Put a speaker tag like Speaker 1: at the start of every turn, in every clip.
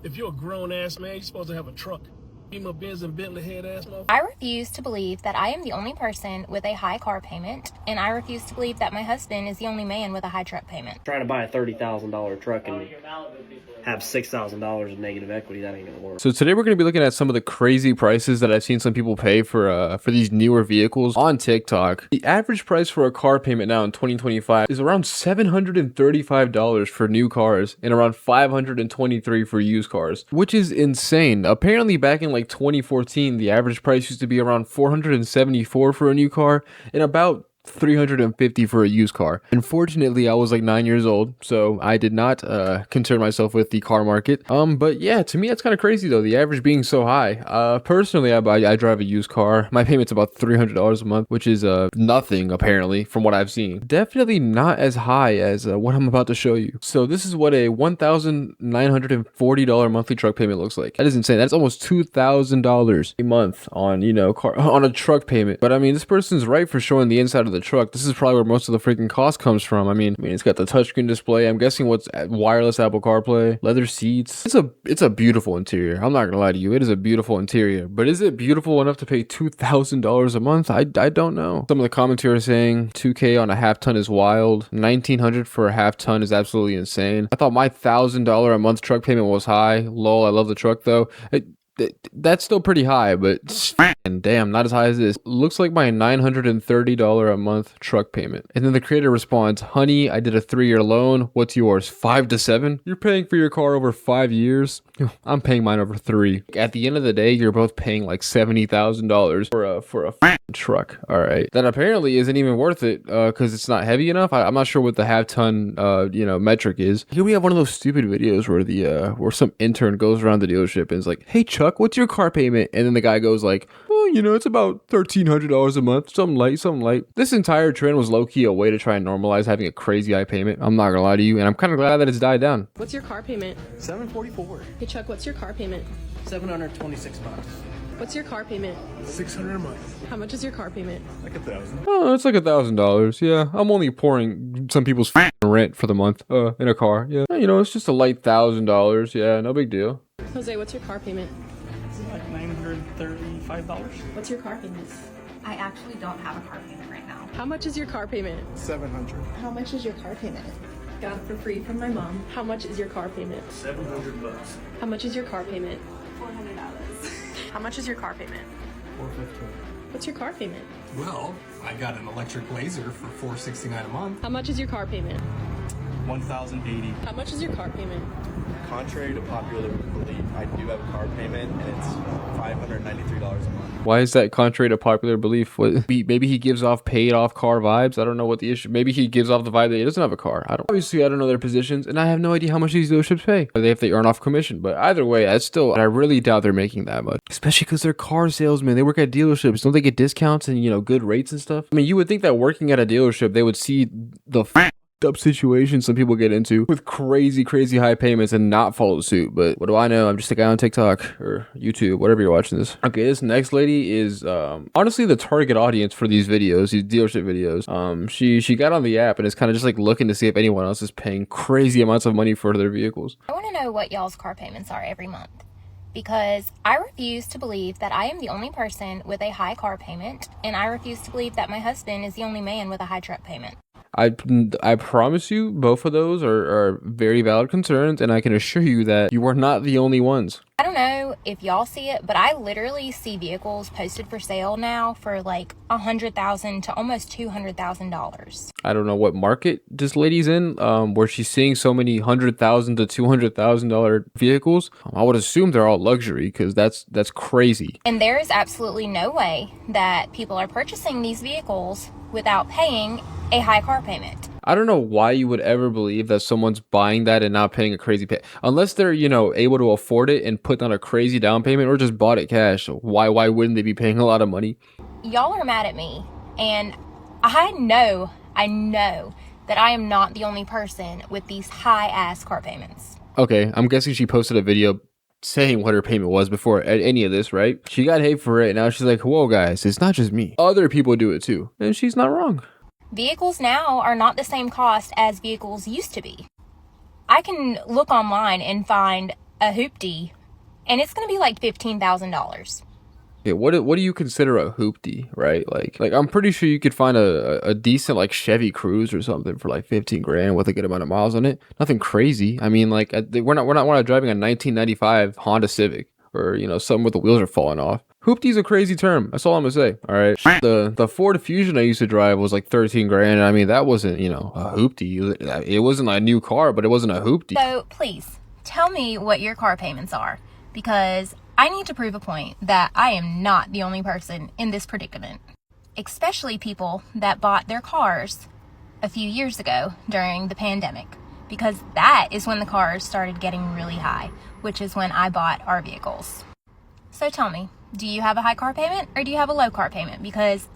Speaker 1: If you're a grown-ass man, you're supposed to have a truck. Beamer, Benz, and Bentley head-ass motherfucker.
Speaker 2: I refuse to believe that I am the only person with a high car payment, and I refuse to believe that my husband is the only man with a high truck payment.
Speaker 3: Trying to buy a $30,000 truck and have $6,000 in negative equity, that ain't gonna work.
Speaker 4: So today we're going to be looking at some of the crazy prices that I've seen some people pay for these newer vehicles on TikTok. The average price for a car payment now in 2025 is around $735 for new cars and around $523 for used cars, which is insane. Apparently back in like 2014, the average price used to be around $474 for a new car and about $350 for a used car. Unfortunately, I was like 9 years old, so I did not concern myself with the car market. But yeah, to me that's kind of crazy though, the average being so high. Personally, I drive a used car. My payment's about $300 a month, which is nothing apparently from what I've seen. Definitely not as high as what I'm about to show you. So this is what a $1,940 monthly truck payment looks like. That is insane. That's almost $2,000 a month on, you know, on a truck payment. But I mean, this person's right for showing the inside of the truck. This is probably where most of the freaking cost comes from. I mean, it's got the touchscreen display. I'm guessing what's wireless Apple CarPlay, leather seats. It's a beautiful interior. I'm not gonna lie to you. It is a beautiful interior, but is it beautiful enough to pay $2,000 a month? I don't know. Some of the comments here are saying $2K on a half ton is wild. $1,900 for a half ton is absolutely insane. I thought my $1,000 a month truck payment was high. Lol, I love the truck though. That's still pretty high, but damn, not as high as this. Looks like my $930 a month truck payment. And then the creator responds, honey, I did a 3-year loan. What's yours? 5 to 7? You're paying for your car over 5 years? I'm paying mine over 3. At the end of the day, you're both paying like $70,000 for a truck. All right. That apparently isn't even worth it because it's not heavy enough. I'm not sure what the half ton, metric is. Here we have one of those stupid videos where where some intern goes around the dealership and is like, hey, Chuck, what's your car payment? And then the guy goes like, oh, it's about $1,300 a month, something light. This entire trend was low-key a way to try and normalize having a crazy high payment. I'm not gonna lie to you, and I'm kind of glad that it's died down.
Speaker 5: What's your car payment?
Speaker 6: $744.
Speaker 5: Hey Chuck, what's your car payment?
Speaker 6: $726.
Speaker 5: What's your car payment?
Speaker 1: $600 a month.
Speaker 5: How much is your car payment?
Speaker 6: Like $1,000.
Speaker 4: Oh, it's like $1,000. Yeah, I'm only pouring some people's rent for the month in a car. Yeah, it's just a light $1,000. Yeah, no big deal.
Speaker 5: Jose, what's your car payment?
Speaker 6: Like $935.
Speaker 5: What's your car payment?
Speaker 2: I actually don't have a car payment right now.
Speaker 5: How much is your car payment?
Speaker 6: $700.
Speaker 7: How much is your car payment?
Speaker 5: Got it for free from my mom. How much is your car payment?
Speaker 1: $700.
Speaker 5: How much is your car payment?
Speaker 7: $400.
Speaker 5: How much is your car payment?
Speaker 6: $415.
Speaker 5: What's your car payment?
Speaker 8: Well, I got an electric Blazer for $469 a month.
Speaker 5: How much is your car payment?
Speaker 6: $1,080.
Speaker 5: How much is your car payment?
Speaker 9: Contrary to popular belief, I do have a car payment and it's $593 a month.
Speaker 4: Why is that contrary to popular belief? Maybe he gives off paid off car vibes. I don't know what the issue. Maybe he gives off the vibe that he doesn't have a car. Obviously I don't know their positions, and I have no idea how much these dealerships pay. If they earn off commission, but either way, I really doubt they're making that much. Especially because they're car salesmen. They work at dealerships. Don't they get discounts and good rates and stuff? I mean, you would think that working at a dealership, they would see the up situation some people get into with crazy high payments and not follow suit. But what do I know? I'm just a guy on TikTok or YouTube, whatever you're watching this. Okay, this next lady is honestly the target audience for these videos, these dealership videos. She got on the app and is kind of just like looking to see if anyone else is paying crazy amounts of money for their vehicles.
Speaker 2: I want to know what y'all's car payments are every month, because I refuse to believe that I am the only person with a high car payment, and I refuse to believe that my husband is the only man with a high truck payment.
Speaker 4: I promise you both of those are very valid concerns, and I can assure you that you are not the only ones.
Speaker 2: I don't know if y'all see it, but I literally see vehicles posted for sale now for like $100,000 to almost $200,000.
Speaker 4: I don't know what market this lady's in, where she's seeing so many $100,000 to $200,000 vehicles. I would assume they're all luxury, because that's crazy.
Speaker 2: And there is absolutely no way that people are purchasing these vehicles without paying a high car payment.
Speaker 4: I don't know why you would ever believe that someone's buying that and not paying a crazy pay, unless they're able to afford it and put down a crazy down payment or just bought it cash. Why wouldn't they be paying a lot of money?
Speaker 2: Y'all are mad at me, and I know that I am not the only person with these high ass car payments.
Speaker 4: Okay, I'm guessing she posted a video saying what her payment was before any of this, right? She got hate for it, and now she's like, whoa guys, it's not just me, other people do it too, and she's not wrong.
Speaker 2: Vehicles now are not the same cost as vehicles used to be. I can look online and find a hoopty, and it's going to be like $15,000.
Speaker 4: Okay, what do you consider a hoopty, right? Like I'm pretty sure you could find a decent like Chevy Cruze or something for like 15 grand with a good amount of miles on it. Nothing crazy. I mean, like we're not driving a 1995 Honda Civic or something where the wheels are falling off. Hoopty's a crazy term. That's all I'm gonna say. All right. The Ford Fusion I used to drive was like 13 grand. I mean, that wasn't a hoopty. It wasn't a new car, but it wasn't a hoopty.
Speaker 2: So please tell me what your car payments are, because I need to prove a point that I am not the only person in this predicament, especially people that bought their cars a few years ago during the pandemic, because that is when the cars started getting really high, which is when I bought our vehicles. So tell me, do you have a high car payment or do you have a low car payment? Because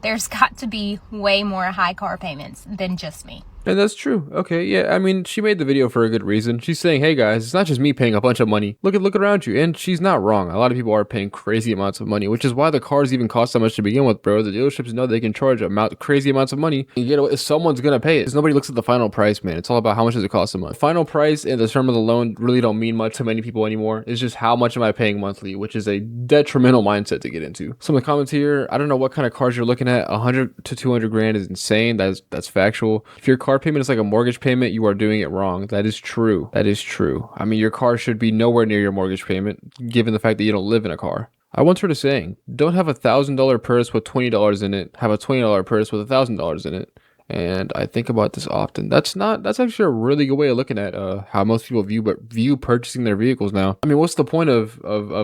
Speaker 2: there's got to be way more high car payments than just me.
Speaker 4: And that's true. Okay, yeah, I mean, she made the video for a good reason. She's saying, hey guys, it's not just me paying a bunch of money. Look around you. And she's not wrong. A lot of people are paying crazy amounts of money, which is why the cars even cost so much to begin with, bro. The dealerships know they can charge crazy amounts of money. And someone's gonna pay it. Because nobody looks at the final price, man. It's all about how much does it cost a month. Final price and the term of the loan really don't mean much to many people anymore. It's just how much am I paying monthly, which is a detrimental mindset to get into. Some of the comments here, I don't know what kind of cars you're looking at. 100 to 200 grand is insane. That's factual. If your car payment is like a mortgage payment, you are doing it wrong. That is true. That is true. I mean, your car should be nowhere near your mortgage payment, given the fact that you don't live in a car. I once heard a saying, don't have $1,000 purse with $20 in it, have a $20 purse with $1,000 in it. And I think about this often. That's actually a really good way of looking at how most people view purchasing their vehicles now. I mean, what's the point of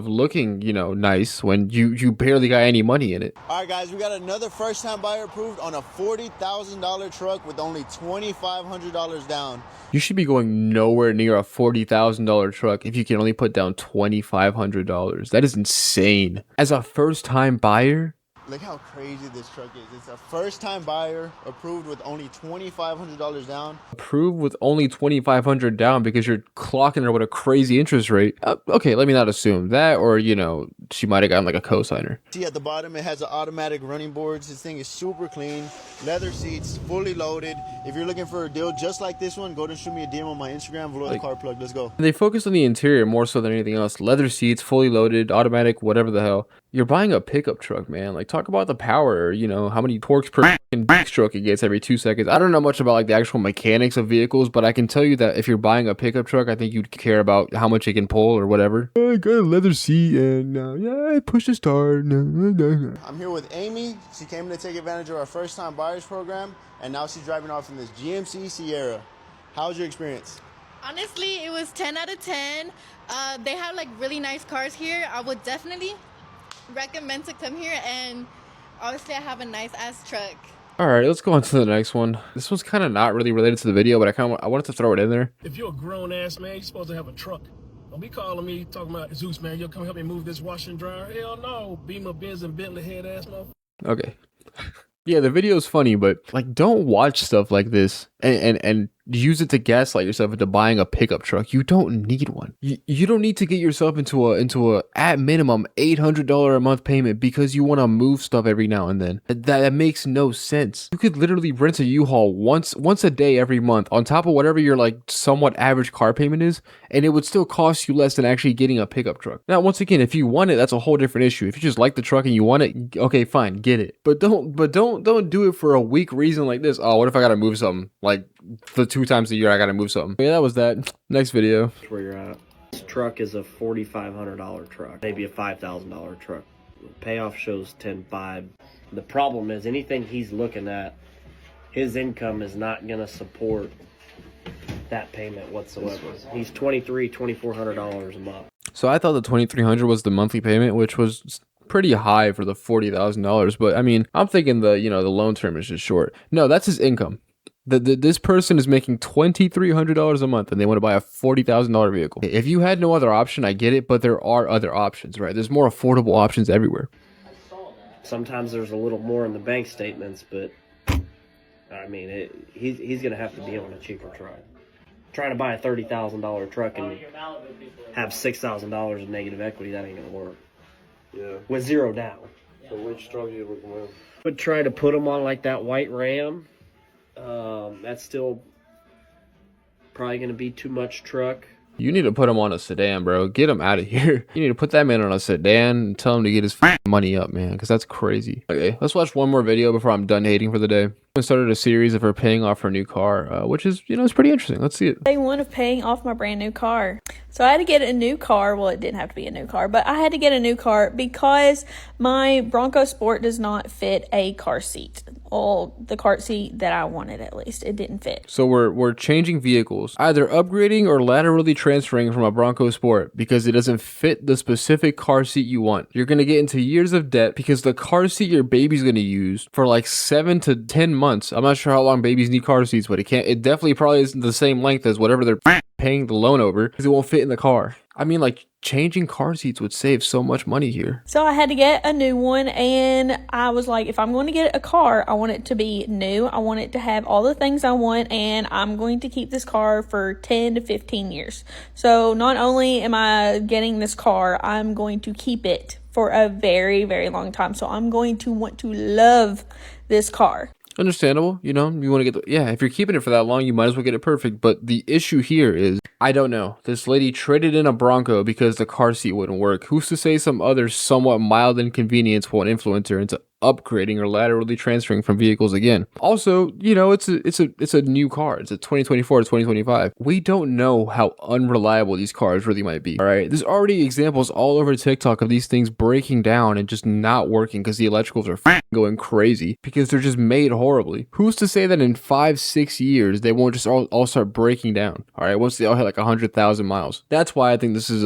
Speaker 4: looking, nice when you barely got any money in it?
Speaker 10: All right, guys, we got another first-time buyer approved on a $40,000 truck with only $2,500 down.
Speaker 4: You should be going nowhere near a $40,000 truck if you can only put down $2,500. That is insane. As a first-time buyer,
Speaker 10: look how crazy this truck is. It's a first-time buyer approved with only $2,500 down.
Speaker 4: Approved with only $2,500 down because you're clocking her with a crazy interest rate. Okay, let me not assume that, or she might have gotten like a cosigner.
Speaker 10: See at the bottom, it has the automatic running boards. This thing is super clean, leather seats, fully loaded. If you're looking for a deal just like this one, go and shoot me a DM on my Instagram, Vloy the Car Plug. Let's go.
Speaker 4: They focus on the interior more so than anything else. Leather seats, fully loaded, automatic, whatever the hell. You're buying a pickup truck, man. Like, talk about the power, how many torques per stroke it gets every 2 seconds. I don't know much about like the actual mechanics of vehicles, but I can tell you that if you're buying a pickup truck, I think you'd care about how much it can pull or whatever. I got a leather seat and I push the start.
Speaker 10: I'm here with Amy. She came to take advantage of our first-time buyers program, and now she's driving off in this GMC Sierra. How was your experience?
Speaker 5: Honestly, it was 10 out of 10. They have like really nice cars here. I would definitely recommend to come here, and obviously I have a nice ass truck.
Speaker 4: All right, let's go on to the next one. This one's kind of not really related to the video, but I wanted to throw it in there.
Speaker 1: If you're a grown ass man, you're supposed to have a truck. Don't be calling me talking about Zeus, man. You'll come help me move this washer and dryer. Hell no, Beamer, Benz, and Bentley head ass motherfucker.
Speaker 4: Okay. Yeah, the video is funny, but like, don't watch stuff like this and use it to gaslight yourself into buying a pickup truck. You don't need one. You don't need to get yourself into a at minimum $800 a month payment because you want to move stuff every now and then. That makes no sense. You could literally rent a U-Haul once a day every month on top of whatever your like somewhat average car payment is, and it would still cost you less than actually getting a pickup truck. Now, once again, if you want it, that's a whole different issue. If you just like the truck and you want it, okay, fine, get it. But don't do it for a weak reason like this. Oh, what if I gotta move something? Like the 2 times a year I gotta move something. Yeah, that was that. Next video.
Speaker 3: Where you're at. This truck is a $4,500 truck, maybe a $5,000 truck. Payoff shows 10.5. The problem is anything he's looking at, his income is not gonna support that payment whatsoever. He's $2,400 a month.
Speaker 4: So I thought the $2,300 was the monthly payment, which was pretty high for the $40,000. But I mean, I'm thinking the loan term is just short. No, that's his income. This person is making $2,300 a month and they want to buy a $40,000 vehicle. If you had no other option, I get it, but there are other options, right? There's more affordable options everywhere.
Speaker 3: Sometimes there's a little more in the bank statements, but I mean, he's going to have to be on a cheaper truck. Trying to buy a $30,000 truck and have $6,000 in negative equity, that ain't going to work.
Speaker 11: Yeah.
Speaker 3: With zero down.
Speaker 11: So which truck you looking at?
Speaker 3: Would try to put them on like that white Ram. That's still probably going to be too much truck.
Speaker 4: You need to put him on a sedan, bro. Get him out of here. You need to put that man on a sedan and tell him to get his money up, man, because that's crazy. Okay, let's watch one more video before I'm done hating for the day. I started a series of her paying off her new car, which is, you know, it's pretty interesting. Let's see it.
Speaker 12: Day one of paying off my brand new car. So I had to get a new car. Well, it didn't have to be a new car, but I had to get a new car because my Bronco Sport does not fit a car seat. Well, the car seat that I wanted, at least, it didn't fit.
Speaker 4: So we're changing vehicles, either upgrading or laterally transferring from a Bronco Sport because it doesn't fit the specific car seat you want. You're gonna get into years of debt because the car seat your baby's gonna use for like 7 to 10 months. I'm not sure how long babies need car seats, but it definitely probably isn't the same length as whatever they're paying the loan over because it won't fit in the car. I mean, like, changing car seats would save so much money here.
Speaker 12: So I had to get a new one, and I was like, if I'm going to get a car, I want it to be new. I want it to have all the things I want, and I'm going to keep this car for 10 to 15 years. So not only am I getting this car, I'm going to keep it for a very, very long time. So I'm going to want to love this car.
Speaker 4: Understandable, you know, you want to get if you're keeping it for that long, you might as well get it perfect. But the issue here is, I don't know, this lady traded in a Bronco because the car seat wouldn't work. Who's to say some other somewhat mild inconvenience won't influence her into upgrading or laterally transferring from vehicles again? Also, you know, it's a new car. It's a 2024 to 2025. We don't know how unreliable these cars really might be. All right, there's already examples all over TikTok of these things breaking down and just not working because the electricals are going crazy because they're just made horribly. Who's to say that in 5-6 years they won't just all start breaking down? All right, once they all hit like 100,000 miles. That's why I think this is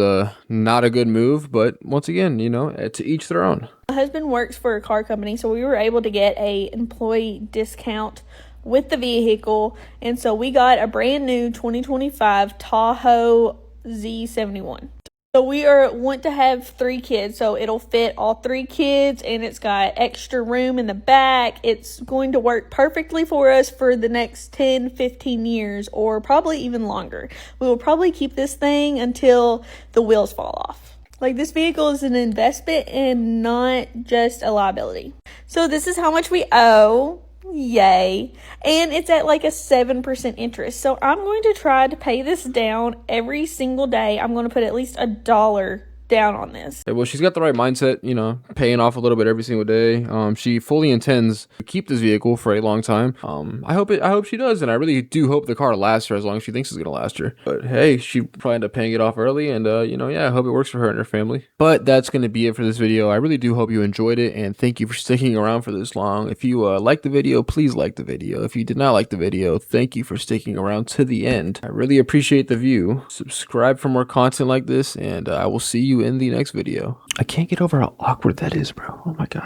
Speaker 4: not a good move. But once again, you know, to each their own.
Speaker 12: My husband works for a car company, so we were able to get a employee discount with the vehicle, and so we got a brand new 2025 Tahoe Z71. So we want to have 3 kids, so it'll fit all 3 kids, and it's got extra room in the back. It's going to work perfectly for us for the next 10, 15 years, or probably even longer. We will probably keep this thing until the wheels fall off. Like, this vehicle is an investment and not just a liability. So this is how much we owe. Yay. And it's at like a 7% interest. So I'm going to try to pay this down every single day. I'm going to put at least $1 down on this.
Speaker 4: Well, she's got the right mindset, you know, paying off a little bit every single day. She fully intends to keep this vehicle for a long time. I hope she does, and I really do hope the car lasts her as long as she thinks it's gonna last her. But hey, she probably end up paying it off early, and you know, I hope it works for her and her family. But that's gonna be it for this video. I really do hope you enjoyed it, and thank you for sticking around for this long. If you liked the video, please like the video. If you did not like the video, thank you for sticking around to the end. I really appreciate the view. Subscribe for more content like this, and I will see you in the next video. I can't get over how awkward that is, bro. Oh my god.